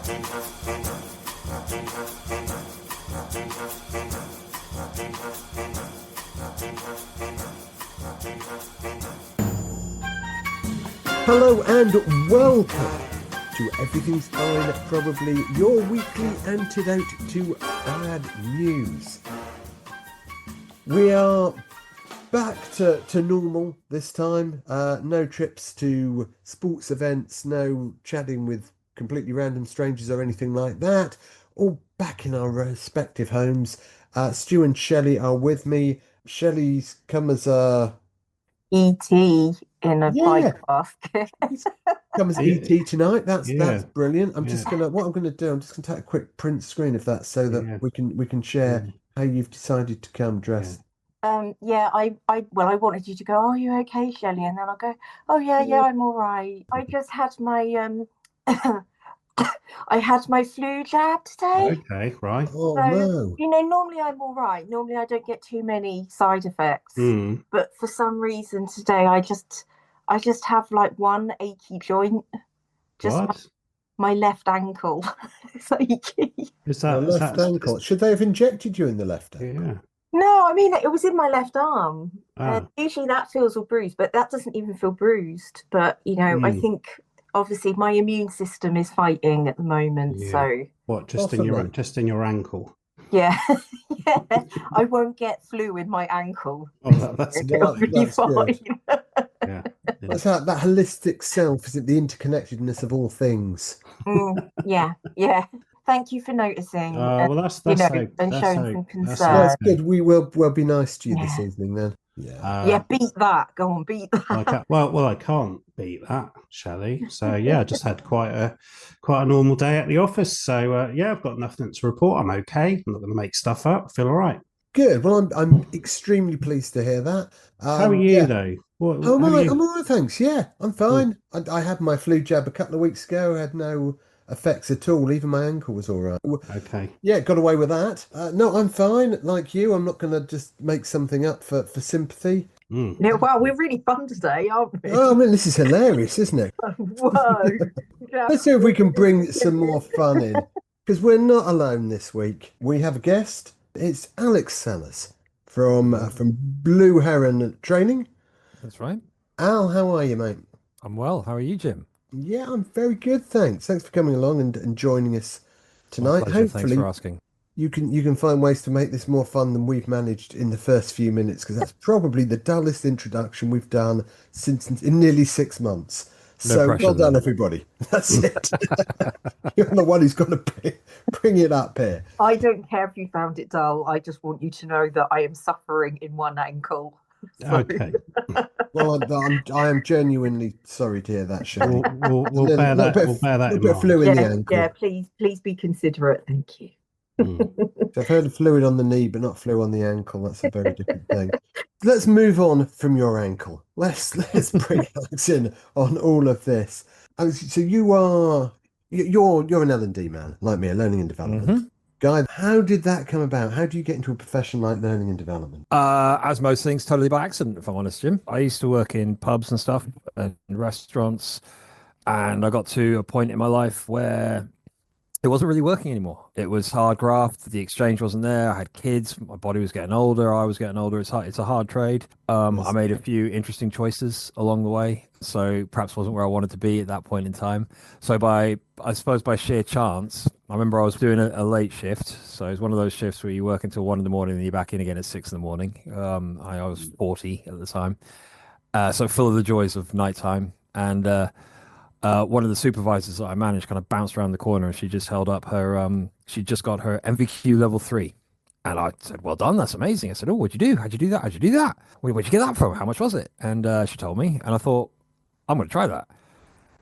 Hello and welcome to Everything's Fine, probably your weekly antidote to bad news. We are back to normal this time. No trips to sports events, no chatting with completely random strangers or anything like that. All back in our respective homes. Stu and Shelley are with me. Shelley's come as a... ET in a bike basket. Come as ET tonight. That's brilliant. I'm just gonna do, I'm just gonna take a quick print screen of that so that we can share how you've decided to come dressed. I wanted you to go, "Oh, are you okay, Shelley?" And then I'll go, "Oh yeah, I'm all right. I just had my I had my flu jab today." Okay, right. Oh So, no. normally I'm all right. Normally I don't get too many side effects. But for some reason today I just have like one achy joint. Just my left ankle. It's achy. Is Your that left ankle. Should they have injected you in the left ankle? Yeah. No, I mean it was in my left arm. Usually that feels all bruised, but that doesn't even feel bruised. But I think obviously my immune system is fighting at the moment. So what? Just in your ankle? Yeah, yeah. I won't get flu in my ankle. Oh, that's fine. Yeah. That's that holistic self, is it? The interconnectedness of all things. Yeah. Thank you for noticing. Well, that's and showing some concern. That's good. We'll be nice to you this evening then. Yeah. Beat that. Go on, beat that. I can't beat that, Shelley. So I just had quite a normal day at the office. So I've got nothing to report. I'm okay. I'm not going to make stuff up. I feel all right. Good. Well, I'm extremely pleased to hear that. How are you though? I'm all right, thanks. Yeah, I'm fine. I had my flu jab a couple of weeks ago. I had no effects at all. Even my ankle was all right. Okay. Yeah, got away with that. No, I'm fine. Like you, I'm not going to just make something up for sympathy. Yeah, wow, we're really fun today, aren't we? Oh, I mean, this is hilarious, isn't it? Whoa. Let's see if we can bring some more fun in, because we're not alone this week. We have a guest. It's Alex Sellers from Blue Heron Training. That's right. Al, how are you, mate? I'm well. How are you, Jim? Yeah, I'm very good, thanks. Thanks for coming along and joining us tonight. Hopefully, thanks for asking. You can find ways to make this more fun than we've managed in the first few minutes, because that's probably the dullest introduction we've done in nearly 6 months. So well done, everybody. That's it. You're the one who's got to bring it up here. I don't care if you found it dull. I just want you to know that I am suffering in one ankle. So. Okay. Well, I am genuinely sorry to hear that, Shelley. We'll bear that in mind. Fluid in the ankle. Yeah, please be considerate. Thank you. So I've heard of fluid on the knee, but not flu on the ankle. That's a very different thing. Let's move on from your ankle. Let's bring Alex in on all of this. So you're an L&D man, like me, a learning and development guy. How did that come about? How do you get into a profession like learning and development? As most things, totally by accident, if I'm honest, Jim. I used to work in pubs and stuff and restaurants, and I got to a point in my life where it wasn't really working anymore. It was hard graft. The exchange wasn't there. I had kids. My body was getting older. I was getting older. It's a hard trade. I made a few interesting choices along the way. So perhaps wasn't where I wanted to be at that point in time. So I suppose by sheer chance, I remember I was doing a late shift. So it was one of those shifts where you work until 1 a.m. and you're back in again at 6 a.m. I was 40 at the time. So full of the joys of nighttime. And one of the supervisors that I managed kind of bounced around the corner, and she just held up her, she just got her MVQ level 3. And I said, "Well done, that's amazing." I said, "Oh, what'd you do? How'd you do that? How'd you do that? Where'd you get that from? How much was it?" And she told me, and I thought, I'm going to try that.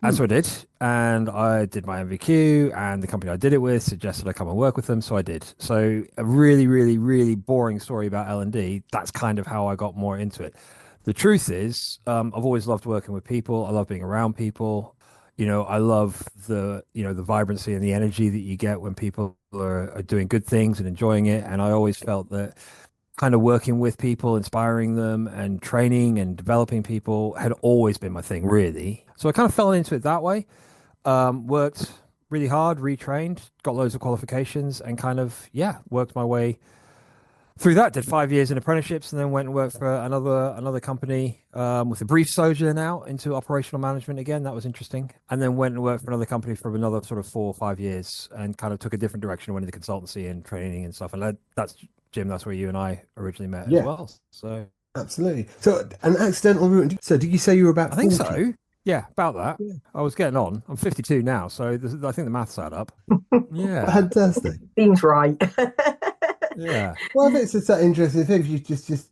And so I did, and I did my MVQ, and the company I did it with suggested I come and work with them, so I did. So a really, really, really boring story about L&D. That's kind of how I got more into it. The truth is, I've always loved working with people. I love being around people. I love the vibrancy and the energy that you get when people are doing good things and enjoying it. And I always felt that kind of working with people, inspiring them and training and developing people had always been my thing, really. So I kind of fell into it that way. Worked really hard, retrained, got loads of qualifications, and kind of, yeah, worked my way through that. Did 5 years in apprenticeships, and then went and worked for another company with a brief sojourn out into operational management again. That was interesting. And then went and worked for another company for another sort of 4 or 5 years, and kind of took a different direction, went into consultancy and training and stuff. And that's Jim. That's where you and I originally met as well. So absolutely. So an accidental route. So did you say you were about 40? I think so. Yeah, about that. Yeah. I was getting on. I'm 52 now, so I think the maths add up. Yeah, Fantastic. Seems right. yeah. Well, I think it's just that interesting thing.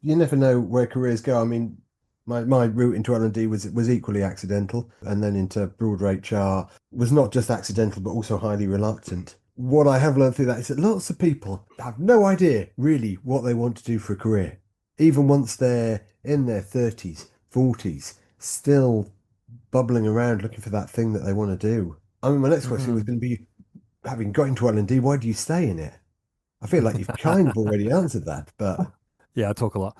You never know where careers go. I mean, my route into L&D was equally accidental, and then into broader HR was not just accidental, but also highly reluctant. What I have learned through that is that lots of people have no idea really what they want to do for a career, even once they're in their 30s, 40s, still bubbling around looking for that thing that they want to do. I mean, my next question was going to be, having got into L&D, why do you stay in it? I feel like you've kind of already answered that, but Yeah, I talk a lot.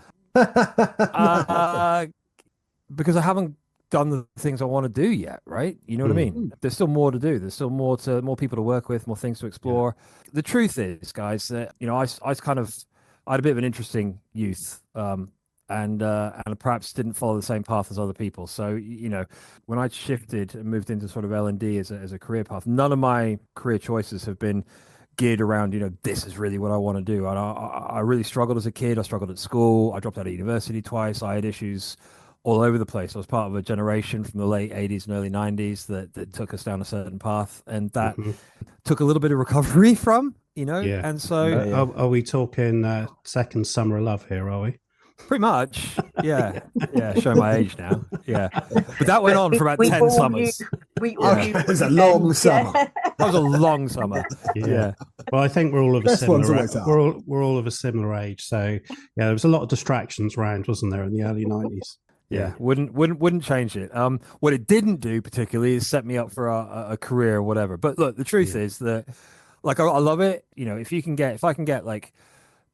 Because I haven't done the things I want to do yet, right? You know what I mean? There's still more to do. There's still more people to work with, more things to explore. Yeah. The truth is, guys, that I had a bit of an interesting youth, and perhaps didn't follow the same path as other people. So, when I shifted and moved into sort of L&D as a career path, none of my career choices have been geared around, this is really what I want to do. And I really struggled as a kid. I struggled at school. I dropped out of university twice. I had issues all over the place. I was part of a generation from the late 80s and early 90s that took us down a certain path, and that took a little bit of recovery from, Yeah. And so are we talking second summer of love here, are we? Pretty much, yeah. Showing my age now, yeah. But that went on for about 10 summers. It was a long summer. That was a long summer. Yeah. Well, I think we're all of a similar. We're all of a similar age. So yeah, there was a lot of distractions around, wasn't there, in the early 90s? Yeah, wouldn't change it. What it didn't do particularly is set me up for a career or whatever. But look, the truth is that, like, I love it. If I can get like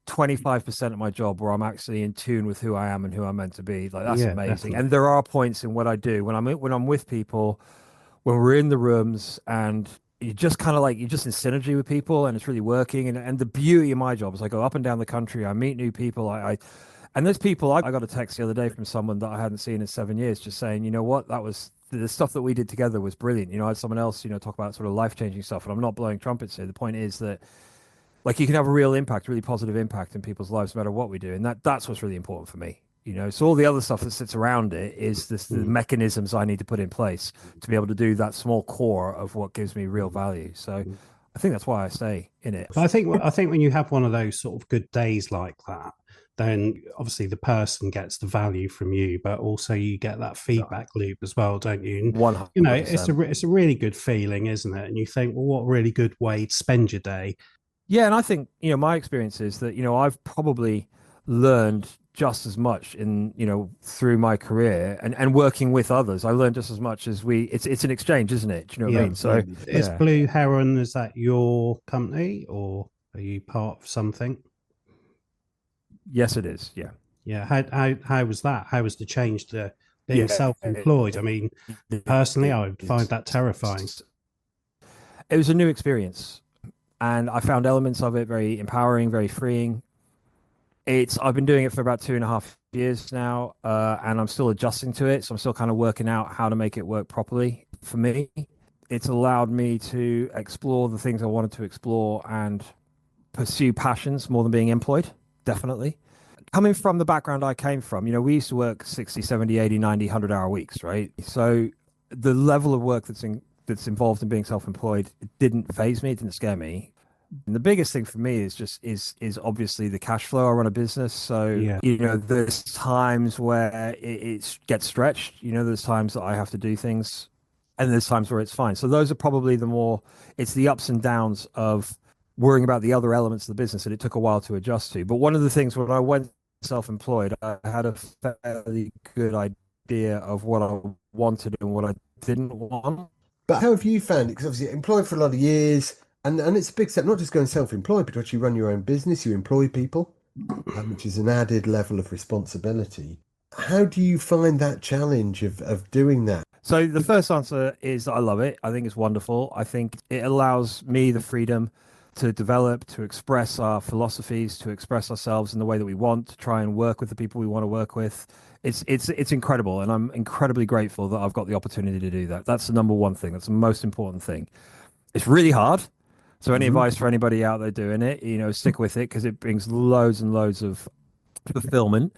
25% of my job where I'm actually in tune with who I am and who I'm meant to be, like, that's amazing. Definitely. And there are points in what I do when I'm with people, when we're in the rooms, and you're just kind of like, you're just in synergy with people, and it's really working. And the beauty of my job is I go up and down the country, I meet new people, and there's people. I got a text the other day from someone that I hadn't seen in 7 years, just saying, you know what, that was the stuff that we did together was brilliant. I had someone else, talk about sort of life-changing stuff, and I'm not blowing trumpets here. The point is that, like, you can have a real impact, really positive impact in people's lives, no matter what we do. And that's what's really important for me. So all the other stuff that sits around it is the mechanisms I need to put in place to be able to do that small core of what gives me real value. So I think that's why I stay in it. I think when you have one of those sort of good days like that, then obviously the person gets the value from you, but also you get that feedback loop as well, don't you? 100%. It's a really good feeling, isn't it? And you think, well, what a really good way to spend your day. Yeah, and I think, my experience is that, I've probably learned just as much through my career and working with others. I learned just as much as it's an exchange, isn't it? Do you know what I mean? So is Blue Heron, is that your company, or are you part of something? Yes, it is. Yeah. Yeah. How was that? How was the change to being self-employed? I mean, personally, I would find that terrifying. It was a new experience, and I found elements of it very empowering, very freeing. I've been doing it for about 2.5 years now, and I'm still adjusting to it. So I'm still kind of working out how to make it work properly for me. It's allowed me to explore the things I wanted to explore and pursue passions more than being employed, definitely. Coming from the background I came from, we used to work 60, 70, 80, 90, 100-hour weeks, right? So the level of work that's involved in being self-employed, it didn't faze me, it didn't scare me. And the biggest thing for me is obviously the cash flow. I run a business, so there's times where it gets stretched. There's times that I have to do things, and there's times where it's fine. So those are probably it's the ups and downs of worrying about the other elements of the business that it took a while to adjust to. But one of the things when I went self-employed, I had a fairly good idea of what I wanted and what I didn't want. But how have you found it? Because obviously employed for a lot of years. And it's a big step, not just going self-employed, but actually run your own business, you employ people, which is an added level of responsibility. How do you find that challenge of doing that? So the first answer is that I love it. I think it's wonderful. I think it allows me the freedom to develop, to express our philosophies, to express ourselves in the way that we want, to try and work with the people we want to work with. It's incredible, and I'm incredibly grateful that I've got the opportunity to do that. That's the number one thing. That's the most important thing. It's really hard. So any advice for anybody out there doing it, stick with it because it brings loads and loads of fulfillment.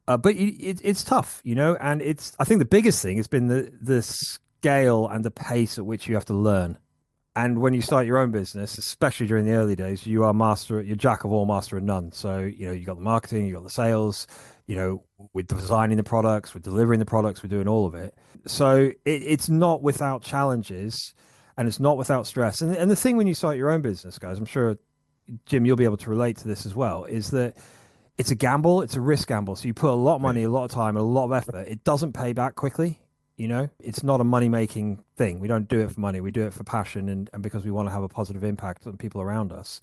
But it's tough, and I think the biggest thing has been the scale and the pace at which you have to learn. And when you start your own business, especially during the early days, you're jack of all, master of none. So, you got the marketing, you got the sales, we're designing the products, we're delivering the products, we're doing all of it. So it's not without challenges and it's not without stress. And the thing when you start your own business, guys, I'm sure, Jim, you'll be able to relate to this as well, is that it's a gamble, it's a risk gamble. So you put a lot of money, a lot of time, and a lot of effort. It doesn't pay back quickly. It's not a money-making thing. We don't do it for money. We do it for passion and because we want to have a positive impact on people around us.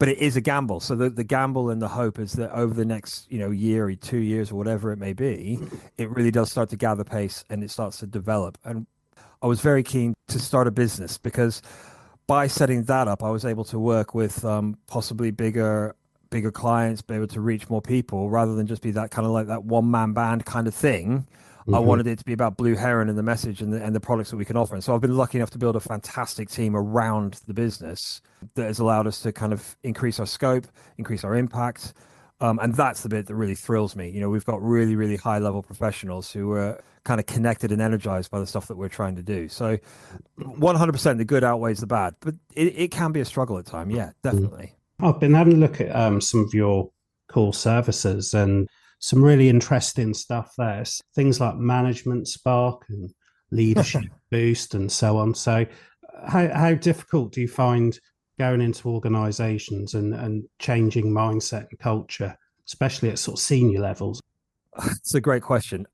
But it is a gamble. So the gamble and the hope is that over the next, year or 2 years or whatever it may be, it really does start to gather pace and it starts to develop. And I was very keen to start a business because by setting that up, I was able to work with possibly bigger clients, be able to reach more people rather than just be that kind of like that one-man band kind of thing. I wanted it to be about Blue Heron and the message and the products that we can offer. And so I've been lucky enough to build a fantastic team around the business that has allowed us to kind of increase our scope, increase our impact. And that's the bit that really thrills me. We've got really, really high level professionals who are kind of connected and energized by the stuff that we're trying to do. So 100% the good outweighs the bad, but it can be a struggle at times. Yeah, definitely. I've been having a look at some of your core services and some really interesting stuff there. Things like Management Spark and Leadership Boost and so on. So how difficult do you find going into organizations and changing mindset and culture, especially at sort of senior levels? It's a great question.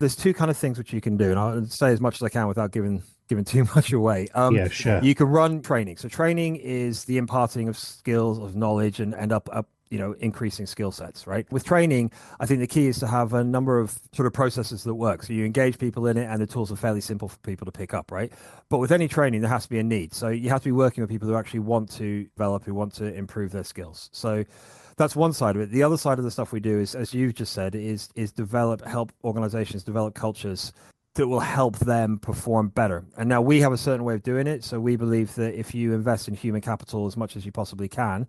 There's two kind of things which you can do, and I'll say as much as I can without giving too much away. Yeah, sure. You can run training. So training is the imparting of skills, of knowledge, and end up increasing skill sets, right? With training, I think the key is to have a number of sort of processes that work. So you engage people in it and the tools are fairly simple for people to pick up, right? But with any training, there has to be a need. So you have to be working with people who actually want to develop, who want to improve their skills. So that's one side of it. The other side of the stuff we do is, as you've just said, is help organizations develop cultures that will help them perform better. And now we have a certain way of doing it. So we believe that if you invest in human capital as much as you possibly can,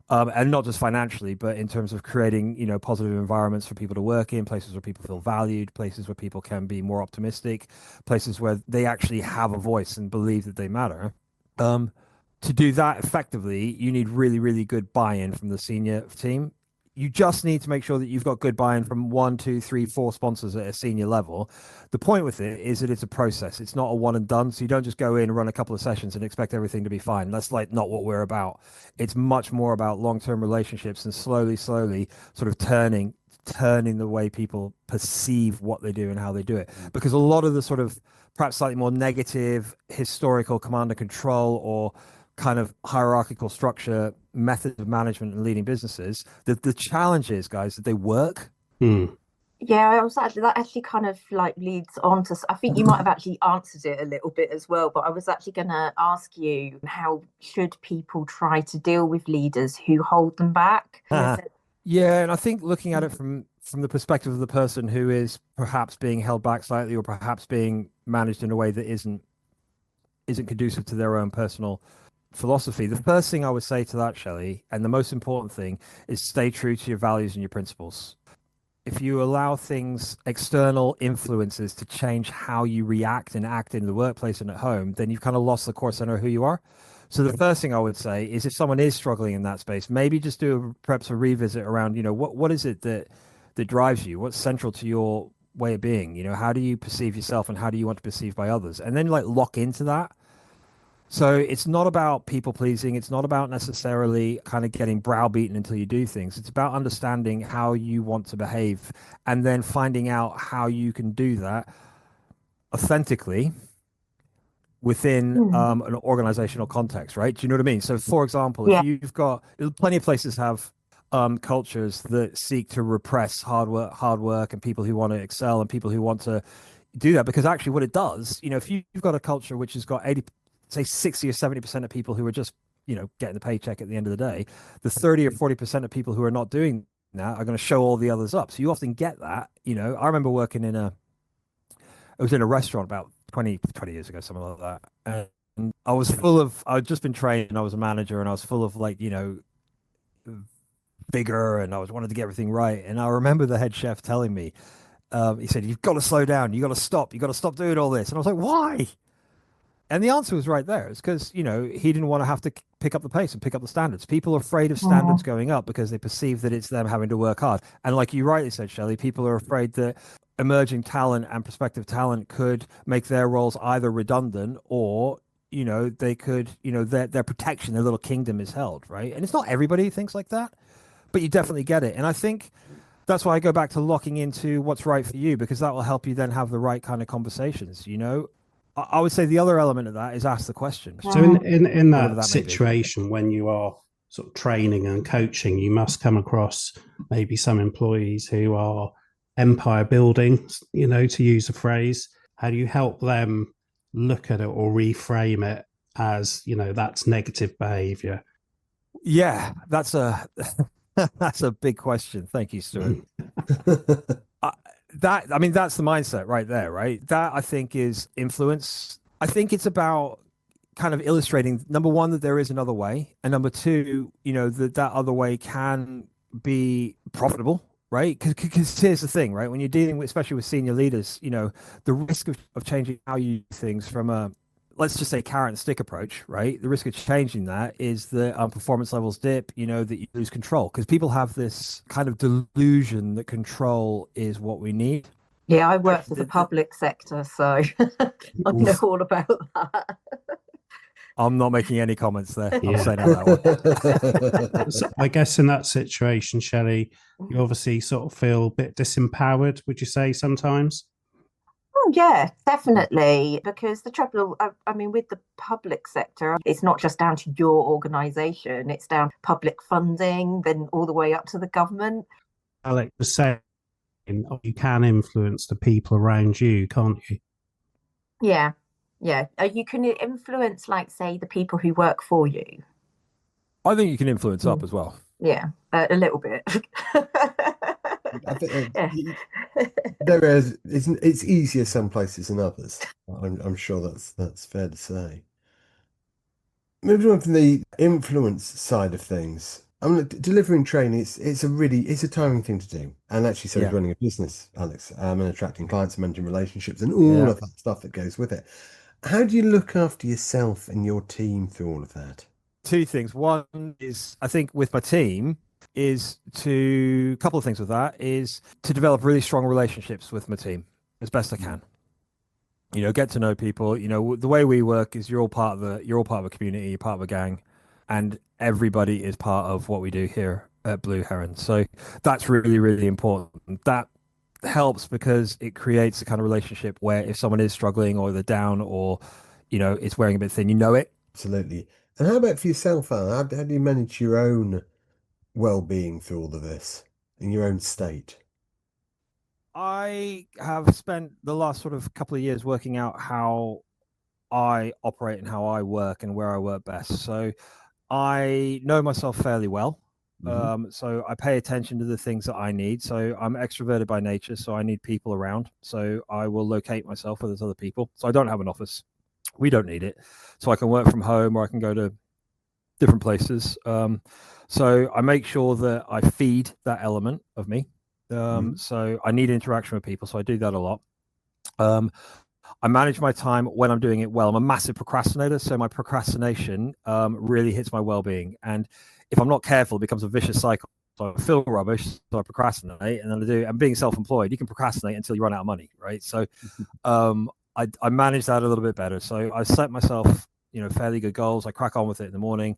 and not just financially, but in terms of creating, positive environments for people to work in, places where people feel valued, places where people can be more optimistic, places where they actually have a voice and believe that they matter. To do that effectively, you need really, really good buy-in from the senior team. You just need to make sure that you've got good buy-in from 1, 2, 3, 4 sponsors at a senior level. The point with it is that it's a process. It's not a one and done. So you don't just go in and run a couple of sessions and expect everything to be fine. That's like not what we're about. It's much more about long-term relationships and slowly sort of turning the way people perceive what they do and how they do it. Because a lot of the sort of perhaps slightly more negative historical command and control or kind of hierarchical structure methods of management and leading businesses, the challenge is, guys, that they work. Yeah, that actually kind of like leads on to, I think you might have actually answered it a little bit as well, but I was actually going to ask you, how should people try to deal with leaders who hold them back? Yeah, and I think looking at it from the perspective of the person who is perhaps being held back slightly or perhaps being managed in a way that isn't conducive to their own personal philosophy, the first thing I would say to that, Shelley, and the most important thing, is stay true to your values and your principles. If you allow things, external influences, to change how you react and act in the workplace and at home, then you've kind of lost the core center of who you are. So the first thing I would say is, if someone is struggling in that space, maybe just do perhaps a revisit around, what is it that drives you? What's central to your way of being? How do you perceive yourself and how do you want to perceive by others? And then lock into that. So it's not about people pleasing. It's not about necessarily kind of getting browbeaten until you do things. It's about understanding how you want to behave and then finding out how you can do that authentically within an organizational context, right? Do you know what I mean? So for example, if you've got plenty of places have cultures that seek to repress hard work and people who want to excel and people who want to do that, because actually what it does, if you've got a culture which has got 60 or 70% of people who are just, getting the paycheck at the end of the day, the 30 or 40% of people who are not doing that are going to show all the others up. So you often get that. I remember working I was in a restaurant about 20 years ago, something like that. And I'd just been trained and I was a manager, and I was full of vigor, and I wanted to get everything right. And I remember the head chef telling me, he said, "You've got to slow down. You got to stop doing all this." And I was like, "Why?" And the answer was right there. It's because, he didn't want to have to pick up the pace and pick up the standards. People are afraid of standards going up because they perceive that it's them having to work hard. And like you rightly said, Shelley, people are afraid that emerging talent and prospective talent could make their roles either redundant, or, they could, their protection, their little kingdom is held, right? And it's not everybody who thinks like that, but you definitely get it. And I think that's why I go back to locking into what's right for you, because that will help you then have the right kind of conversations. I would say the other element of that is ask the question. So in that situation, when you are sort of training and coaching, you must come across maybe some employees who are empire building, to use a phrase. How do you help them look at it or reframe it as, that's negative behavior? Yeah, that's a that's a big question. Thank you, Stuart. That's the mindset right there, right? That, I think, is influence. I think it's about kind of illustrating, number one, that there is another way, and number two, that other way can be profitable, right? Because here's the thing, right? When you're dealing with, especially with senior leaders, the risk of changing how you do things from a, let's just say, carrot and stick approach, right? The risk of changing that is that performance levels dip, that you lose control, because people have this kind of delusion that control is what we need. Yeah, I work for the public sector, so I know all about that. I'm not making any comments there. I'm saying out that one. So I guess in that situation, Shelley, you obviously sort of feel a bit disempowered, would you say, sometimes? Oh, yeah, definitely. Because the trouble, with the public sector, it's not just down to your organisation, it's down to public funding, then all the way up to the government. Alex was saying, you can influence the people around you, can't you? Yeah. You can influence, like, say, the people who work for you. I think you can influence up as well. Yeah, a little bit. I think it's easier some places than others. I'm sure that's fair to say. Moving on from the influence side of things, delivering training, it's a tiring thing to do. And actually, so is running a business, Alex, and attracting clients and managing relationships and all of that stuff that goes with it. How do you look after yourself and your team through all of that? Two things. One is, I think, with my team, is a couple of things with that is to develop really strong relationships with my team as best I can. Get to know people. The way we work is you're all part of a community, you're part of a gang, and everybody is part of what we do here at Blue Heron. So that's really, really important. That helps because it creates a kind of relationship where if someone is struggling or they're down or, it's wearing a bit thin, it. Absolutely. And how about for yourself, Alan? How do you manage your own well-being through all of this in your own state? I have spent the last sort of couple of years working out how I operate and how I work and where I work best. So I know myself fairly well. So I pay attention to the things that I need. So I'm extroverted by nature, so I need people around. So I will locate myself where there's other people. So I don't have an office. We don't need it. So I can work from home or I can go to different places. So I make sure that I feed that element of me. So I need interaction with people. So I do that a lot. I manage my time when I'm doing it well. I'm a massive procrastinator. So my procrastination really hits my well-being. And if I'm not careful, it becomes a vicious cycle. So I feel rubbish, so I procrastinate, and then I do. And being self-employed, you can procrastinate until you run out of money, right? So I manage that a little bit better. So I set myself, fairly good goals. I crack on with it in the morning.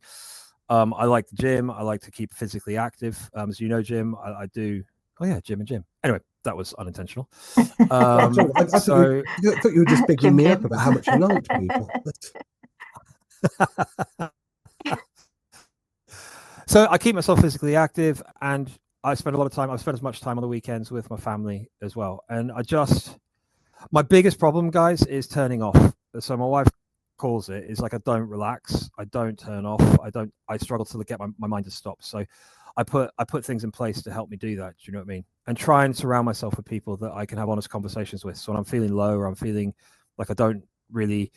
I like the gym. I like to keep physically active. As you know, Jim, I do. Oh yeah, gym. Anyway, that was unintentional. I thought you were just bigging me up about how much you liked people. So I keep myself physically active, and I spend a lot of time. I've spent as much time on the weekends with my family as well. And My biggest problem, guys, is turning off. So my wife calls it is like I don't relax, I don't turn off, I struggle to get my mind to stop. So I put things in place to help me do that. Do you know what I mean? And try and surround myself with people that I can have honest conversations with. So when I'm feeling low or I'm feeling like I don't really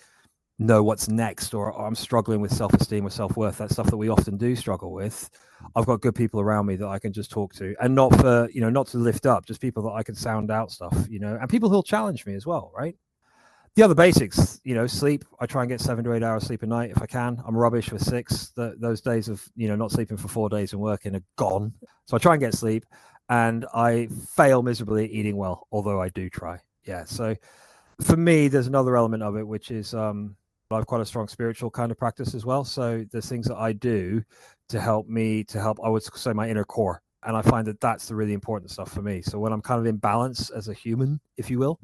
know what's next, or I'm struggling with self-esteem or self-worth, that stuff that we often do struggle with, I've got good people around me that I can just talk to, and not for, not to lift up, just people that I can sound out stuff, and people who'll challenge me as well, right? The other basics, sleep. I try and get 7 to 8 hours sleep a night if I can. I'm rubbish with 6. Those days of, not sleeping for 4 days and working are gone. So I try and get sleep, and I fail miserably at eating well, although I do try. Yeah. So for me, there's another element of it, which is I have quite a strong spiritual kind of practice as well. So there's things that I do to help, I would say, my inner core. And I find that that's the really important stuff for me. So when I'm kind of in balance as a human, if you will,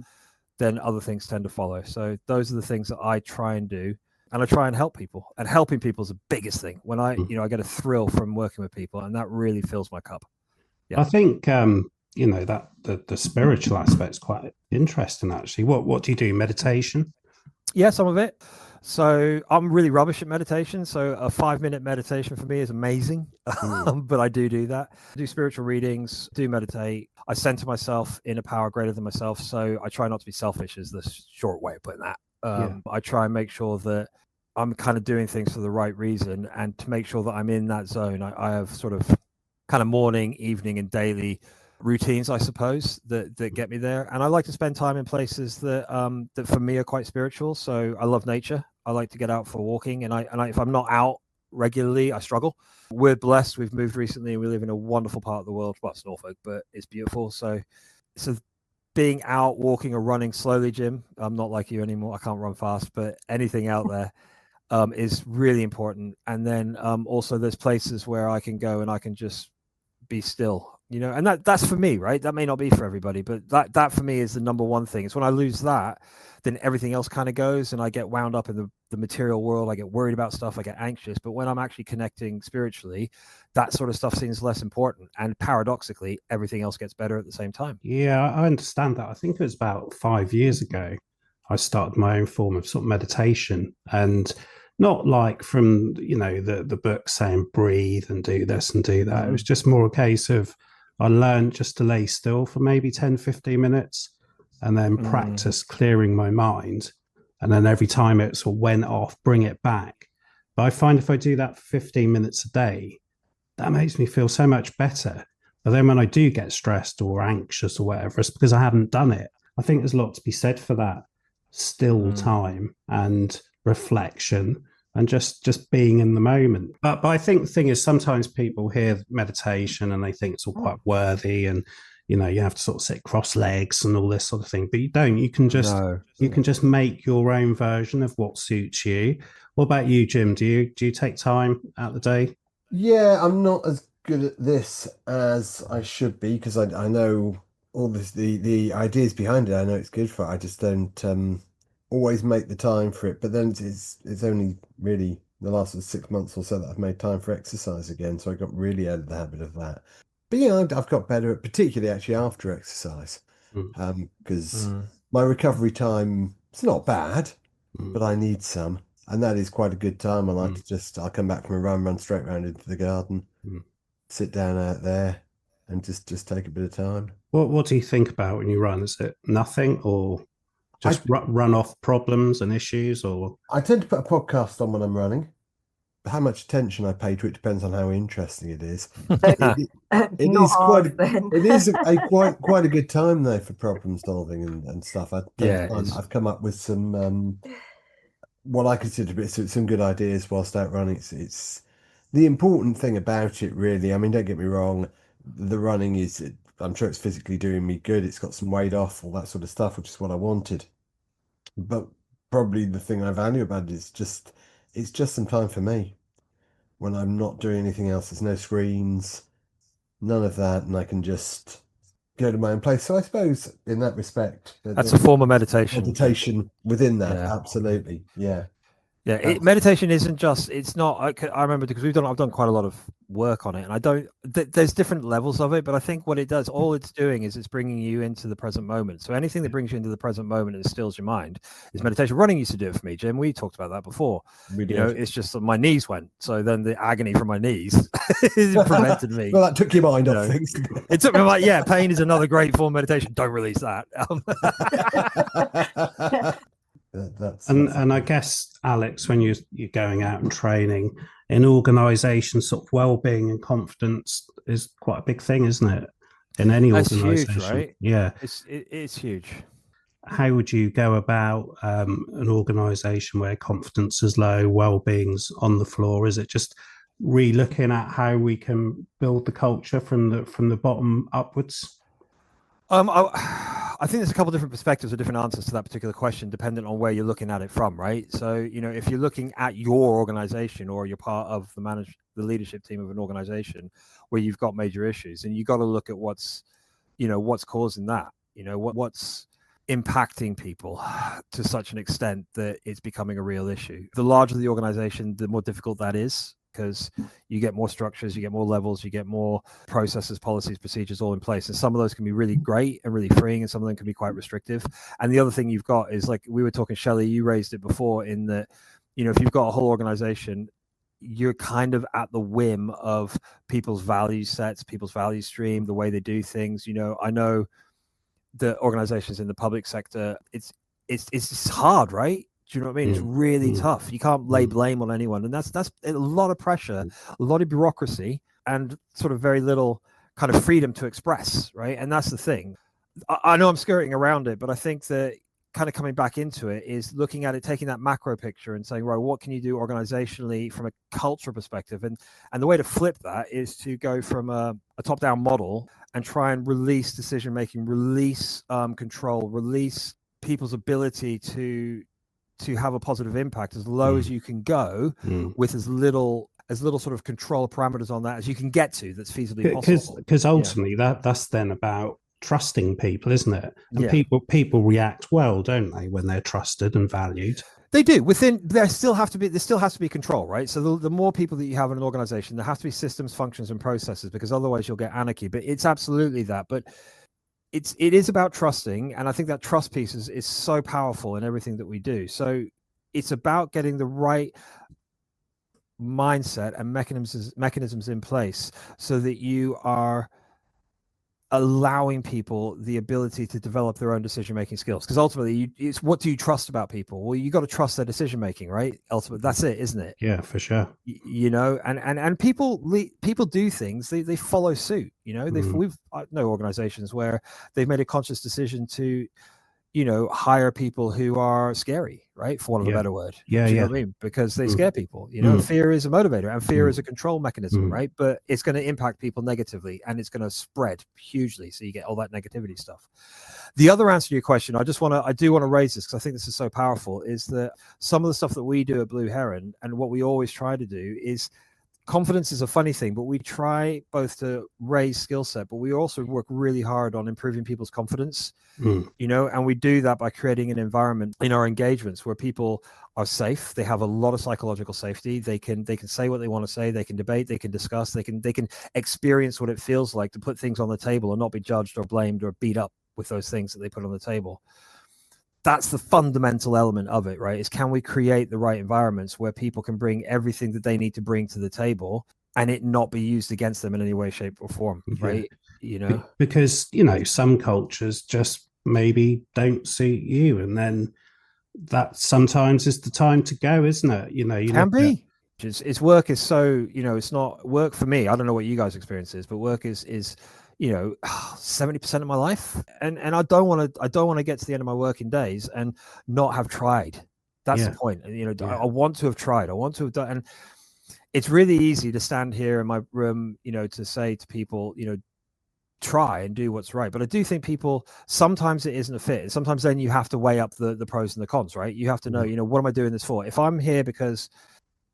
then other things tend to follow. So those are the things that I try and do. And I try and help people. And helping people is the biggest thing. When I get a thrill from working with people, and that really fills my cup. Yeah. I think, that the spiritual aspect is quite interesting, actually. What do you do? Meditation? Yeah, some of it. So I'm really rubbish at meditation. So a 5-minute meditation for me is amazing. But I do that. I do spiritual readings, do meditate. I center myself in a power greater than myself. So I try not to be selfish, is the short way of putting that. I try and make sure that I'm kind of doing things for the right reason, and to make sure that I'm in that zone. I have sort of kind of morning, evening, and daily routines, I suppose, that get me there. And I like to spend time in places that that for me are quite spiritual. So I love nature. I like to get out for walking, and I if I'm not out regularly, I struggle. We're blessed. We've moved recently, and we live in a wonderful part of the world. Well, it's Norfolk, but it's beautiful. So being out, walking or running slowly, Jim, I'm not like you anymore. I can't run fast, but anything out there is really important. And then also there's places where I can go and I can just be still, and that's for me, right? That may not be for everybody, but that for me is the number one thing. It's when I lose that, then everything else kind of goes, and I get wound up in the material world. I get worried about stuff, I get anxious. But when I'm actually connecting spiritually, that sort of stuff seems less important, and paradoxically everything else gets better at the same time. Yeah, I understand that. I think it was about 5 years ago I started my own form of sort of meditation, and not like from the book saying breathe and do this and do that. It was just more a case of I learned just to lay still for maybe 10-15 minutes, and then practice clearing my mind, and then every time it sort of went off, bring it back. But I find if I do that for 15 minutes a day, that makes me feel so much better. But then when I do get stressed or anxious or whatever, it's because I haven't done it. I think there's a lot to be said for that still time and reflection and just being in the moment. But I think the thing is, sometimes people hear meditation and they think it's all quite worthy, and you have to sort of sit cross legs and all this sort of thing. But you don't. You can just make your own version of what suits you. What about you, Jim? Do you take time out the day? Yeah, I'm not as good at this as I should be, because I know all the ideas behind it. I know it's good for it. I just don't always make the time for it. But then it's only really the last 6 months or so that I've made time for exercise again. So I got really out of the habit of that. But yeah, I've got better at, particularly actually after exercise, because my recovery time, it's not bad, but I need some. And that is quite a good time. I like to I'll come back from a run straight around into the garden, sit down out there, and just take a bit of time. What do you think about when you run? Is it nothing, or just run off problems and issues? Or I tend to put a podcast on when I'm running. How much attention I pay to it depends on how interesting it is. It is quite a good time though for problem solving and stuff. I've come up with some what I consider to be some good ideas whilst out running. It's the important thing about it, really. I mean, don't get me wrong, the running I'm sure it's physically doing me good. It's got some weight off, all that sort of stuff, which is what I wanted. But probably the thing I value about it is it's just some time for me when I'm not doing anything else. There's no screens, none of that, and I can just go to my own place. So I suppose in that respect, that's a form of meditation. Meditation within that, absolutely, yeah. Yeah, meditation isn't just. It's not. I remember because I've done quite a lot of work on it. And I don't, there's different levels of it, but I think what it does, all it's doing is it's bringing you into the present moment. So anything that brings you into the present moment and stills your mind is meditation. Running used to do it for me, Jim. We talked about that before. You know, it's just that my knees went. So then the agony from my knees prevented me. Well, that took your mind off things. It took me like, yeah, pain is another great form of meditation. Don't release that. And I guess, Alex, when you're going out and training in organisations, sort of well-being and confidence is quite a big thing, isn't it? In any organisation, huge, right? Yeah, it's huge. How would you go about an organisation where confidence is low, well-being's on the floor? Is it just re-looking at how we can build the culture from the bottom upwards? I think there's a couple of different perspectives or different answers to that particular question, depending on where you're looking at it from, right? So, you know, if you're looking at your organization or you're part of the leadership team of an organization where you've got major issues, and you got to look at what's causing that, you know, what's impacting people to such an extent that it's becoming a real issue. The larger the organization, the more difficult that is, because you get more structures, you get more levels, you get more processes, policies, procedures all in place. And some of those can be really great and really freeing, and some of them can be quite restrictive. And the other thing you've got is, like we were talking, Shelley, you raised it before, in that, you know, if you've got a whole organization, you're kind of at the whim of people's value sets, people's value stream, the way they do things. You know, I know the organizations in the public sector, it's hard, right? Do you know what I mean? It's really tough. You can't lay blame on anyone. And that's a lot of pressure, a lot of bureaucracy, and sort of very little kind of freedom to express, right? And that's the thing. I know I'm skirting around it, but I think that kind of coming back into it is looking at it, taking that macro picture and saying, right, what can you do organizationally from a cultural perspective? And the way to flip that is to go from a top-down model and try and release decision-making, release control, release people's ability to have a positive impact as low as you can go with as little sort of control parameters on that as you can get to that's feasibly possible. Because ultimately that's then about trusting people, isn't it? And people react well, don't they, when they're trusted and valued? They do. There still has to be control, right? So the more people that you have in an organization, there have to be systems, functions, and processes, because otherwise you'll get anarchy. But it's absolutely that. But it is about trusting, and I think that trust piece is so powerful in everything that we do. So it's about getting the right mindset and mechanisms in place so that you are allowing people the ability to develop their own decision-making skills. Because ultimately, it's what do you trust about people? Well, you got to trust their decision-making, right? Ultimately, that's it, isn't it? Yeah, for sure. You know, and people do things, they follow suit. You know, I know organizations where they've made a conscious decision to, you know, hire people who are scary, right? For want of a better word. Do you know what I mean? Because they scare people, you know, fear is a motivator, and fear is a control mechanism, right? But it's going to impact people negatively, and it's going to spread hugely. So you get all that negativity stuff. The other answer to your question, I do want to raise this because I think this is so powerful, is that some of the stuff that we do at Blue Heron, and what we always try to do, is confidence is a funny thing, but we try both to raise skill set, but we also work really hard on improving people's confidence, you know, and we do that by creating an environment in our engagements where people are safe. They have a lot of psychological safety. They can say what they want to say. They can debate. They can discuss. They can experience what it feels like to put things on the table and not be judged or blamed or beat up with those things that they put on the table. That's the fundamental element of it, right? Is can we create the right environments where people can bring everything that they need to bring to the table and it not be used against them in any way, shape, or form, right? You know, because, you know, some cultures just maybe don't suit you, and then that sometimes is the time to go, isn't it? You know, can be. It's work is so, you know, it's not work for me. I don't know what you guys' experience is, but work is you know, 70% of my life, and I don't want to get to the end of my working days and not have tried. That's the point. You know, I want to have tried. I want to have done. And it's really easy to stand here in my room, you know, to say to people, you know, try and do what's right. But I do think people, sometimes it isn't a fit, and sometimes then you have to weigh up the pros and the cons, right? You have to know, you know, what am I doing this for? If I'm here because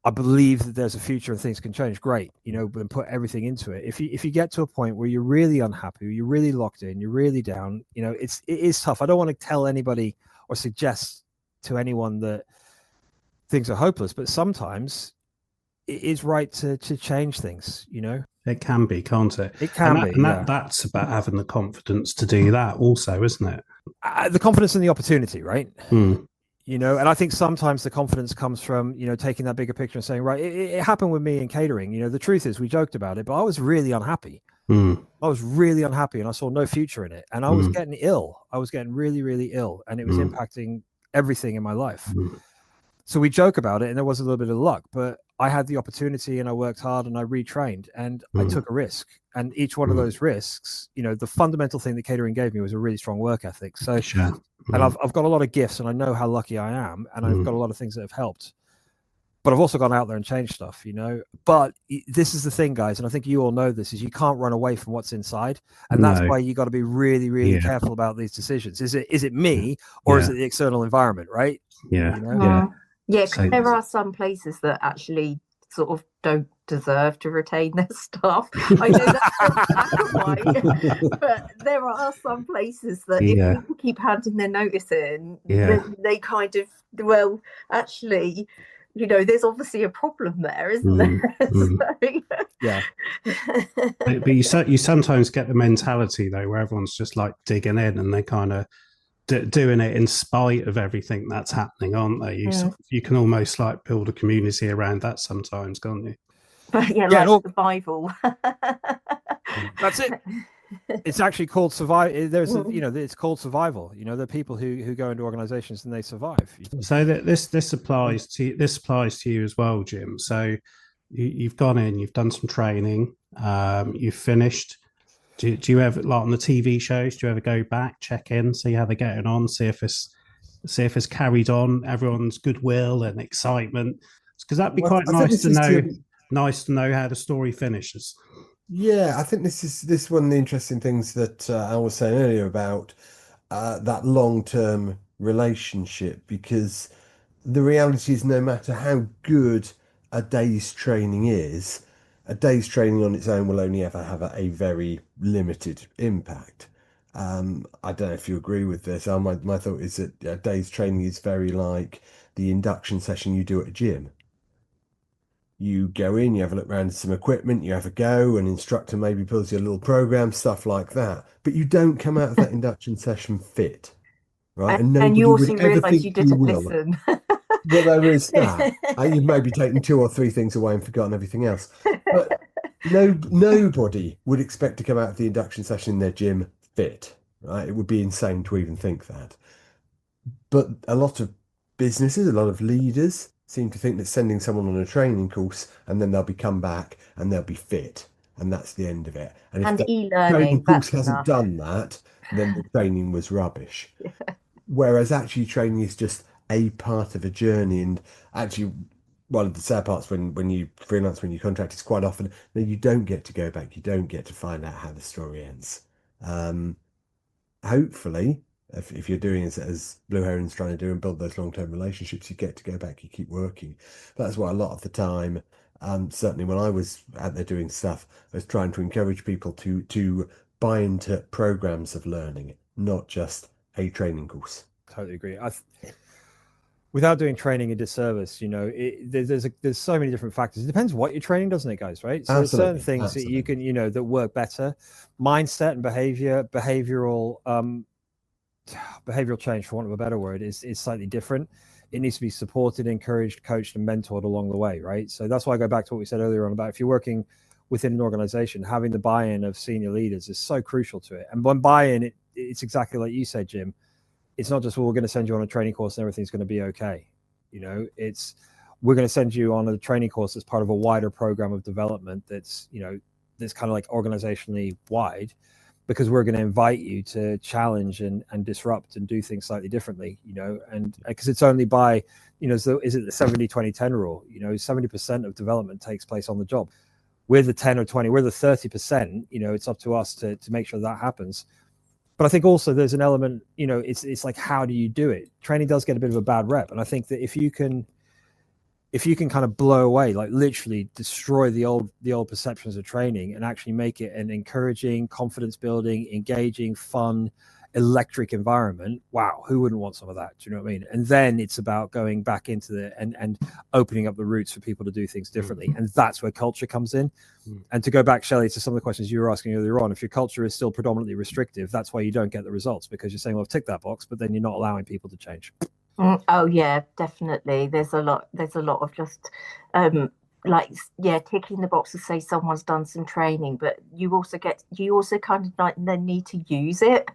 I believe that there's a future and things can change, great, you know, and put everything into it. If you get to a point where you're really unhappy, you're really locked in, you're really down, you know, it is tough. I don't want to tell anybody or suggest to anyone that things are hopeless, but sometimes it is right to change things, you know. It can be, can't it? It can be, yeah. That's about having the confidence to do that also, isn't it? The confidence and the opportunity, right? Mm. You know, and I think sometimes the confidence comes from, you know, taking that bigger picture and saying, right, it happened with me in catering. You know, the truth is we joked about it, but I was really unhappy. I was really unhappy and I saw no future in it. And I was getting ill. I was getting really, really ill, and it was impacting everything in my life. So we joke about it, and there was a little bit of luck, but I had the opportunity and I worked hard and I retrained and I took a risk. And each one of those risks, you know, the fundamental thing that catering gave me was a really strong work ethic. So, and I've got a lot of gifts, and I know how lucky I am, and I've got a lot of things that have helped. But I've also gone out there and changed stuff, you know. But this is the thing, guys, and I think you all know this, is you can't run away from what's inside. And that's why you got to be really, really careful about these decisions. Is it me, or is it the external environment, right? Yeah. You know? Yeah, there are some places that actually sort of don't deserve to retain their staff. I know that's black and white, but there are some places that if people keep handing their notice in, then they kind of, well, actually, you know, there's obviously a problem there, isn't there? So, yeah. But you sometimes get the mentality though, where everyone's just like digging in, and they kind of doing it in spite of everything that's happening, aren't they? You can almost like build a community around that sometimes, can't you? Like survival. That's it. It's actually called survival. There's you know, it's called survival. You know, there are people who go into organizations and they survive. So this applies to you as well, Jim. So you've gone in, you've done some training, you've finished. Do you ever, like on the TV shows, do you ever go back, check in, see how they're getting on, see if it's carried on, everyone's goodwill and excitement? Because that'd be quite nice to know how the story finishes. Yeah, I think this is one of the interesting things that I was saying earlier about that long-term relationship, because the reality is no matter how good a day's training is, a day's training on its own will only ever have a very limited impact. I don't know if you agree with this. My thought is that a day's training is very like the induction session you do at a gym. You go in, you have a look around at some equipment, you have a go, an instructor maybe builds you a little program, stuff like that. But you don't come out of that induction session fit, right? And you also realise you didn't listen. Well, there is that. You've maybe taken 2 or 3 things away and forgotten everything else. But nobody would expect to come out of the induction session in their gym fit, right? It would be insane to even think that. But a lot of businesses, a lot of leaders seem to think that sending someone on a training course and then they'll come back and they'll be fit, and that's the end of it. And if the training course hasn't done that, then the training was rubbish. Whereas actually training is just a part of a journey. And actually, one of the sad parts when you freelance, when you contract, is quite often that you don't get to go back. You don't get to find out how the story ends. Hopefully, if you're doing as Blue Heron's trying to do and build those long-term relationships, you get to go back, you keep working. That's why a lot of the time, certainly when I was out there doing stuff, I was trying to encourage people to buy into programs of learning, not just a training course. Totally agree. Without doing training a disservice, you know, there's so many different factors. It depends what you're training, doesn't it, guys? Right? So there's certain things that you can, you know, that work better. Mindset and behavioral change, for want of a better word, is slightly different. It needs to be supported, encouraged, coached, and mentored along the way, right? So that's why I go back to what we said earlier on about if you're working within an organization, having the buy-in of senior leaders is so crucial to it. And when buy-in, it's exactly like you said, Jim. It's not just, well, we're going to send you on a training course and everything's going to be okay. You know, we're going to send you on a training course as part of a wider program of development that's, you know, that's kind of like organizationally wide, because we're going to invite you to challenge and disrupt and do things slightly differently, you know, and because it's only by, you know, so is it the 70-20-10 rule? You know, 70% of development takes place on the job. We're the 10 or 20, we're the 30%, you know, it's up to us to make sure that happens. But I think also there's an element, you know, it's like, how do you do it? Training does get a bit of a bad rep. And I think that if you can kind of blow away, like literally destroy the old perceptions of training and actually make it an encouraging, confidence building, engaging, fun, electric environment, wow, who wouldn't want some of that? Do you know what I mean? And then it's about going back into the and opening up the routes for people to do things differently. And that's where culture comes in. And to go back, Shelley, to some of the questions you were asking earlier on, if your culture is still predominantly restrictive, that's why you don't get the results, because you're saying, well, I've ticked that box, but then you're not allowing people to change. Oh yeah, definitely. There's a lot of just ticking the box to say someone's done some training, but you also kind of like then need to use it.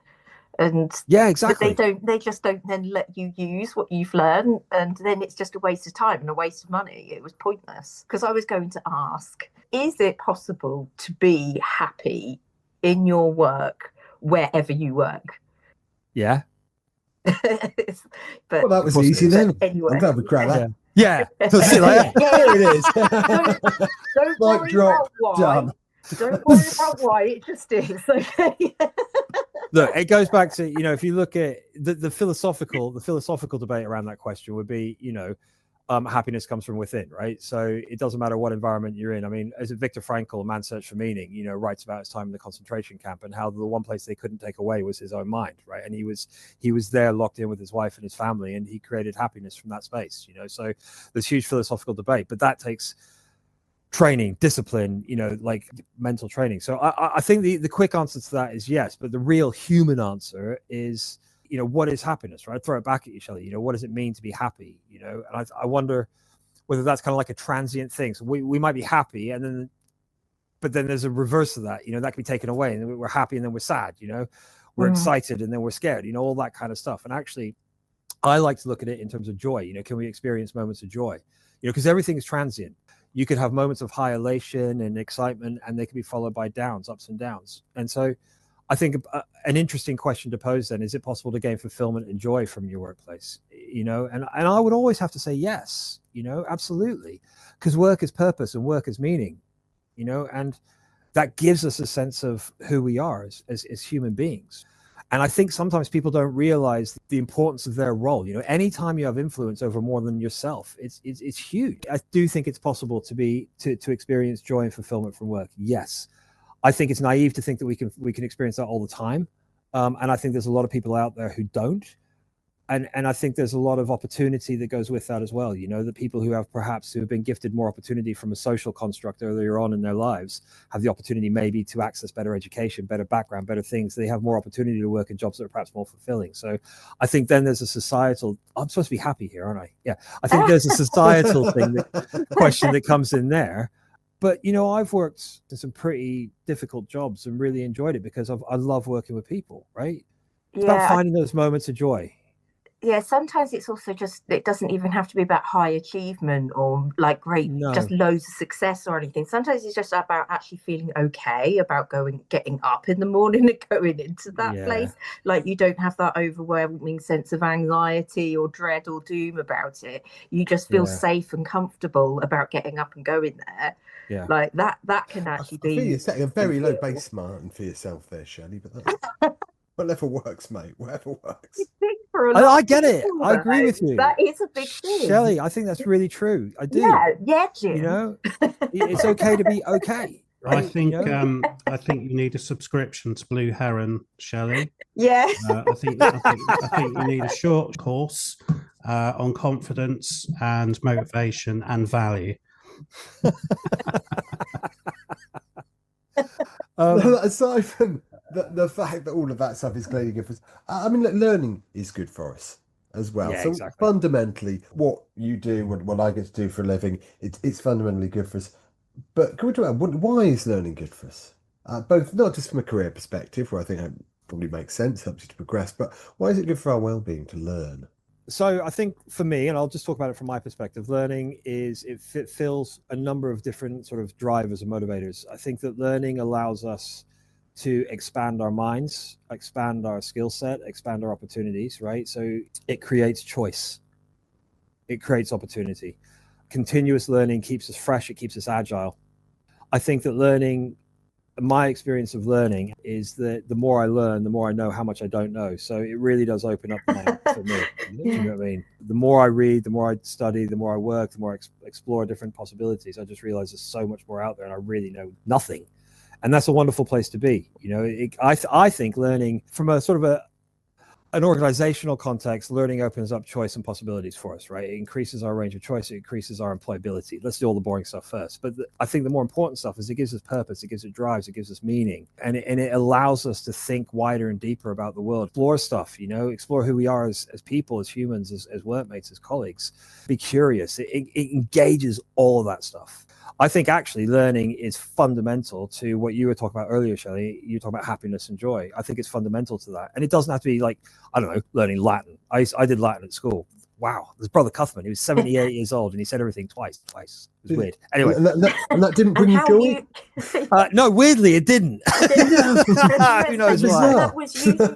And yeah, exactly. They just don't then let you use what you've learned, and then it's just a waste of time and a waste of money. It was pointless. Because I was going to ask, is it possible to be happy in your work wherever you work? Yeah. But well, that was easy then. Anyway. I'm glad we cracked that. Yeah. So see, like, there it is. Don't worry about why. Done. Don't worry about why. It just is. Okay. Look, it goes back to, if you look at the philosophical debate around that question would be, happiness comes from within, right? So it doesn't matter what environment you're in. I mean, as Viktor Frankl, Man's Search for Meaning, writes about his time in the concentration camp and how the one place they couldn't take away was his own mind, right? And he was there locked in with his wife and his family, and he created happiness from that space, So there's huge philosophical debate, but that takes training, discipline, like mental training. So I think the quick answer to that is yes, but the real human answer is, what is happiness, right? I'd throw it back at you, Shelley. What does it mean to be happy? And I wonder whether that's kind of like a transient thing. So we might be happy, but then there's a reverse of that. That can be taken away, and then we're happy and then we're sad. We're excited and then we're scared. All that kind of stuff. And actually, I like to look at it in terms of joy. Can we experience moments of joy? Because everything is transient. You could have moments of high elation and excitement, and they can be followed by ups and downs. And so I think an interesting question to pose then, is it possible to gain fulfillment and joy from your workplace? And I would always have to say yes, absolutely. Because work is purpose and work is meaning, and that gives us a sense of who we are as human beings. And I think sometimes people don't realize the importance of their role. Anytime you have influence over more than yourself, it's huge. I do think it's possible to experience joy and fulfillment from work. Yes. I think it's naive to think that we can experience that all the time. And I think there's a lot of people out there who don't. And I think there's a lot of opportunity that goes with that as well. The people who have been gifted more opportunity from a social construct earlier on in their lives have the opportunity maybe to access better education, better background, better things. They have more opportunity to work in jobs that are perhaps more fulfilling. So I think then there's a societal, I'm supposed to be happy here, aren't I? Yeah. I think there's a societal question that comes in there. But, I've worked in some pretty difficult jobs and really enjoyed it because I love working with people, right? It's about finding those moments of joy. Yeah, sometimes it's also just, it doesn't even have to be about high achievement or like just loads of success or anything. Sometimes it's just about actually feeling okay about getting up in the morning and going into that place. Like you don't have that overwhelming sense of anxiety or dread or doom about it. You just feel safe and comfortable about getting up and going there. Yeah, like that can actually be. I think you're setting a very low base mark for yourself there, Shelley, but that's whatever works, mate. Whatever works. I get it. I agree with you. That is a big thing, Shelley. I think that's really true. I do. Yeah, Jim. It's okay to be okay. Right? I think you need a subscription to Blue Heron, Shelley. Yeah. I think you need a short course on confidence and motivation and value. Aside from the fact that all of that stuff is clearly good for us, I mean, learning is good for us as well. Yeah, so exactly. Fundamentally, what you do and what I get to do for a living, it's fundamentally good for us. But can we talk about why is learning good for us? Both, not just from a career perspective, where I think that probably makes sense, helps you to progress, but why is it good for our well-being to learn? So I think for me, and I'll just talk about it from my perspective, learning it fills a number of different sort of drivers and motivators. I think that learning allows us to expand our minds, expand our skill set, expand our opportunities, right? So it creates choice. It creates opportunity. Continuous learning keeps us fresh. It keeps us agile. I think that my experience of learning is that the more I learn, the more I know how much I don't know. So it really does open up the mind for me. You know what I mean? The more I read, the more I study, the more I work, the more I explore different possibilities. I just realize there's so much more out there and I really know nothing. And that's a wonderful place to be. I think learning from a sort of an organizational context, learning opens up choice and possibilities for us, right? It increases our range of choice. It increases our employability. Let's do all the boring stuff first. But I think the more important stuff is it gives us purpose. It gives it drives. It gives us meaning. And it allows us to think wider and deeper about the world. Explore stuff, explore who we are as people, as humans, as workmates, as colleagues. Be curious. It engages all of that stuff. I think actually learning is fundamental to what you were talking about earlier, Shelley. You were talking about happiness and joy. I think it's fundamental to that. And it doesn't have to be like, I don't know, learning Latin. I did Latin at school. Wow. There's Brother Cuthman. He was 78 years old and he said everything twice. It was weird. Anyway. And that didn't bring you joy? No, weirdly, it didn't. Who knows why? That was useful.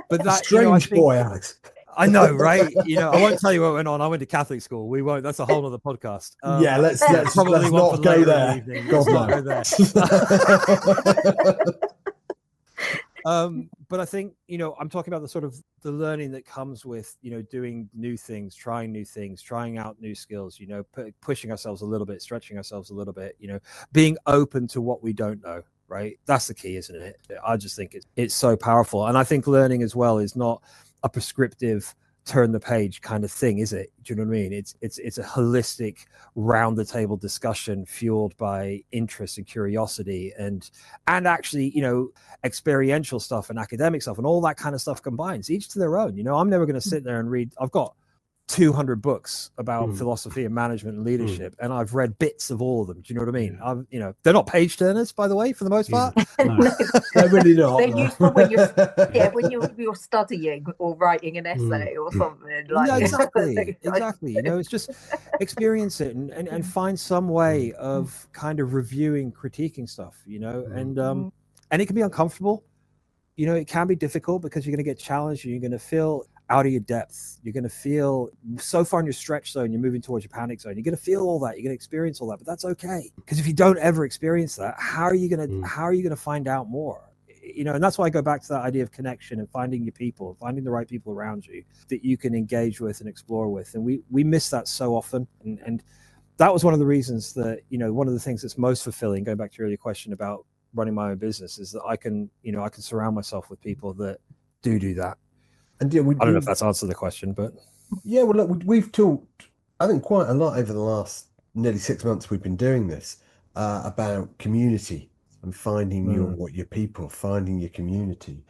But that, strange boy, Alex. I know, right? I won't tell you what went on. I went to Catholic school. We won't. That's a whole other podcast. Yeah, let's not go there. God, no. But I think, I'm talking about the sort of the learning that comes with, doing new things, trying new things, trying out new skills, pushing ourselves a little bit, stretching ourselves a little bit, being open to what we don't know. Right. That's the key, isn't it? I just think it's so powerful. And I think learning as well is not a prescriptive turn the page kind of thing, is it? Do you know what I mean? It's a holistic round the table discussion fueled by interest and curiosity and actually, experiential stuff and academic stuff and all that kind of stuff combines, each to their own. I'm never going to sit there and read. I've got 200 books about philosophy and management and leadership, and I've read bits of all of them. Do you know what I mean? They're not page turners, by the way, for the most part. No. They're really not. They're useful when you're studying or writing an essay or something. Yeah, exactly. It's just experience it and find some way of kind of reviewing, critiquing stuff. And it can be uncomfortable. It can be difficult because you're going to get challenged and you're going to feel out of your depth. You're going to feel so far in your stretch zone, you're moving towards your panic zone. You're going to feel all that. You're going to experience all that, but that's okay. Because if you don't ever experience that, how are you going to find out more? And that's why I go back to that idea of connection and finding your people, finding the right people around you that you can engage with and explore with. And we miss that so often. And that was one of the reasons that, one of the things that's most fulfilling, going back to your earlier question about running my own business, is that I can surround myself with people that do that. And I don't know if that's answered the question, but yeah, well, look, we've talked, I think, quite a lot over the last nearly 6 months we've been doing this about community and finding your people, finding your community.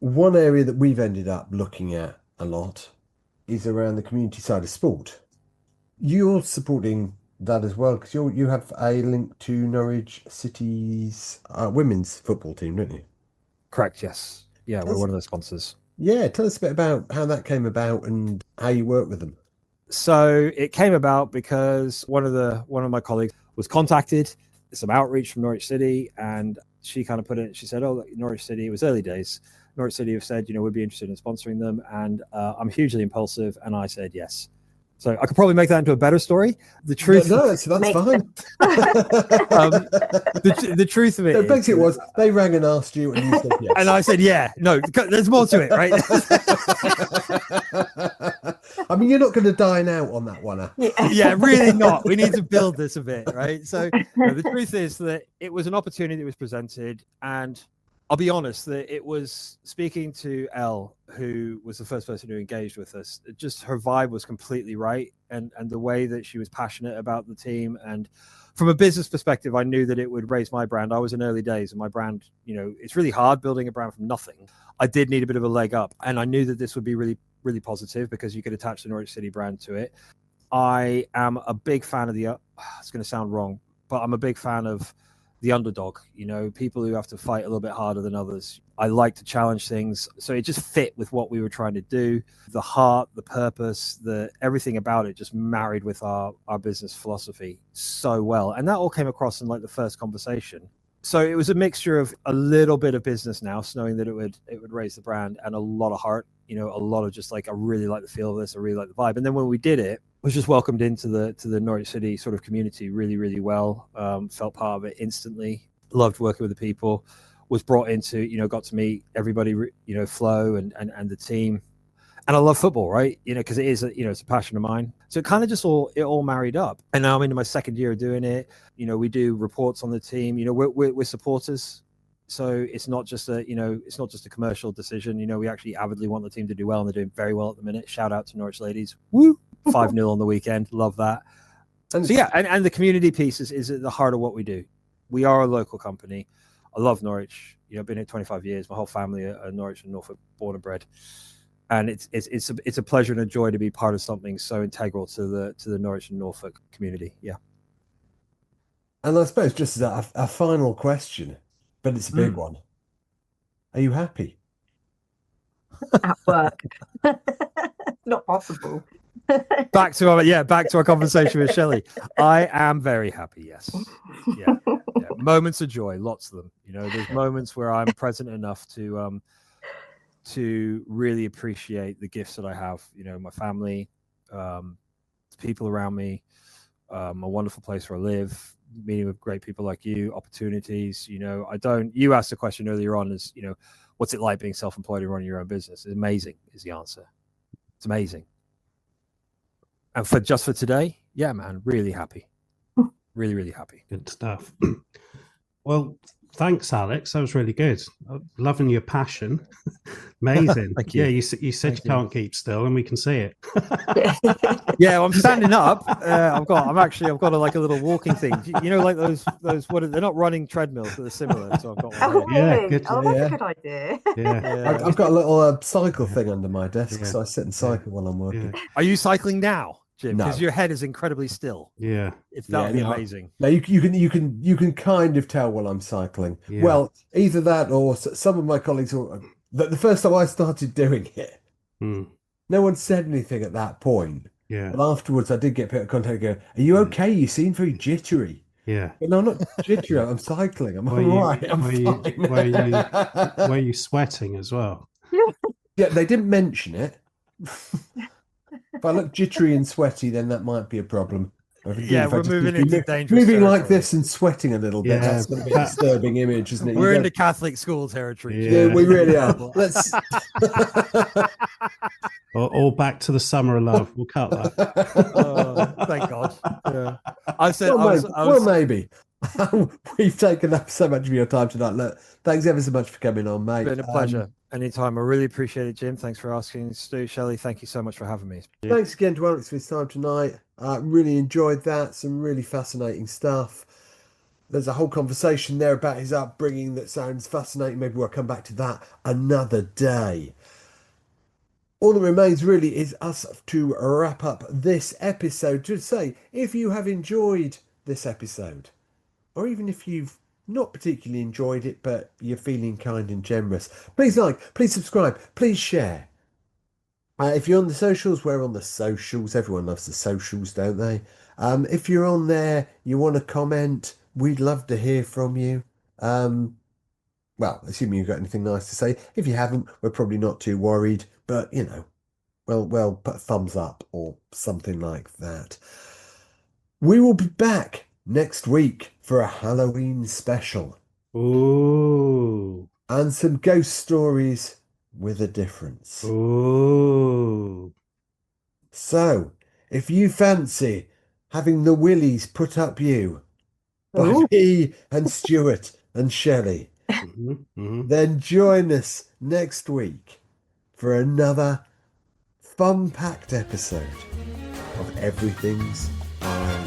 One area that we've ended up looking at a lot is around the community side of sport. You're supporting that as well because you have a link to Norwich City's women's football team, don't you? Correct. Yes. Yeah, we're one of the sponsors. Yeah, tell us a bit about how that came about and how you work with them. So it came about because one of my colleagues was contacted, some outreach from Norwich City, and she kind of put it. She said, "Oh, Norwich City." It was early days. Norwich City have said, we'd be interested in sponsoring them, and I'm hugely impulsive, and I said yes. So I could probably make that into a better story. The truth, no, that's fine. The truth of it, basically, it was they rang and asked you, and you said yes. And I said, yeah, no, there's more to it, right? I mean, you're not going to dine out on that one, Yeah, really not. We need to build this a bit, right? So the truth is that it was an opportunity that was presented, and I'll be honest that it was speaking to Elle, who was the first person who engaged with us. Just her vibe was completely right. And the way that she was passionate about the team. And from a business perspective, I knew that it would raise my brand. I was in early days and my brand, it's really hard building a brand from nothing. I did need a bit of a leg up. And I knew that this would be really, really positive because you could attach the Norwich City brand to it. I am a big fan of it's going to sound wrong, but I'm a big fan of the underdog, people who have to fight a little bit harder than others. I like to challenge things. So it just fit with what we were trying to do. The heart, the purpose, everything about it just married with our business philosophy so well. And that all came across in like the first conversation. So it was a mixture of a little bit of business now, knowing that it would raise the brand, and a lot of heart, a lot of just like, I really like the feel of this. I really like the vibe. And then when we did it, was just welcomed into the Norwich City sort of community really, really well. Felt part of it instantly. Loved working with the people. Was brought into, got to meet everybody, Flo and the team. And I love football, right? Because it is, it's a passion of mine. So it kind of just all married up. And now I'm into my second year of doing it. We do reports on the team. We're supporters. So it's not just a, it's not just a commercial decision. We actually avidly want the team to do well, and they're doing very well at the minute. Shout out to Norwich ladies. Woo! 5-0 on the weekend. Love that. So yeah, and the community piece is at the heart of what we do. We are a local company. I love Norwich. I've been here 25 years. My whole family are Norwich and Norfolk, born and bred. And it's a pleasure and a joy to be part of something so integral to the Norwich and Norfolk community. Yeah. And I suppose just as a final question, but it's a big one. Are you happy? At work. Not possible. Back to our conversation with Shelley. I am very happy. Yes. Yeah. Moments of joy, lots of them. There's moments where I'm present enough to really appreciate the gifts that I have. My family, people around me, a wonderful place where I live, meeting with great people like you, opportunities. You asked a question earlier on, is what's it like being self-employed and running your own business? It's amazing is the answer. It's amazing. And for today, yeah, man, really happy. Really, really happy. Good stuff. Well, thanks, Alex. That was really good. Loving your passion. Amazing. Thank you. Yeah, you said you can't keep still, and we can see it. Yeah, well, I'm standing up. I've got like a little walking thing. Like those they're not running treadmills, but they're similar. So I've got one. That's a good idea. Yeah. I've got a little cycle thing under my desk, so I sit and cycle while I'm working. Yeah. Are you cycling now, Jim? No. Because your head is incredibly still. Yeah. If that would be amazing. Now you can kind of tell while I'm cycling. Yeah. Well, either that or some of my colleagues. The first time I started doing it, no one said anything at that point. Yeah. But afterwards, I did get a bit of contact. Go, are you okay? You seem very jittery. Yeah. But no, I'm not jittery. I'm cycling. I'm all right. I'm fine. Were you sweating as well? Yeah, they didn't mention it. If I look jittery and sweaty, then that might be a problem. Yeah, we're moving into dangerous moving territory. like this and sweating a little bit. Yeah, That's going to be a disturbing image, isn't it? We're into Catholic school territory. Yeah, we really are. Let's. Or back to the summer of love. We'll cut that. Thank God. Yeah. I said, well, maybe. We've taken up so much of your time tonight. Look, thanks ever so much for coming on, mate. It's been a pleasure. Anytime. I really appreciate it, Jim. Thanks for asking. Stu, Shelley, thank you so much for having me. Thanks again to Alex for his time tonight. Really enjoyed that. Some really fascinating stuff. There's a whole conversation there about his upbringing that sounds fascinating. Maybe we'll come back to that another day. All that remains really is us to wrap up this episode. To say, if you have enjoyed this episode, or even if you've not particularly enjoyed it, but you're feeling kind and generous, please like, please subscribe, please share. If you're on the socials, we're on the socials. Everyone loves the socials, don't they? If you're on there, you want to comment, we'd love to hear from you. Well, assuming you've got anything nice to say. If you haven't, we're probably not too worried, but well, put a thumbs up or something like that. We will be back next week for a Halloween special. Ooh. And some ghost stories with a difference. Ooh. So, if you fancy having the willies put up you by me and Stuart and Shelley, then join us next week for another fun-packed episode of Everything's Fine.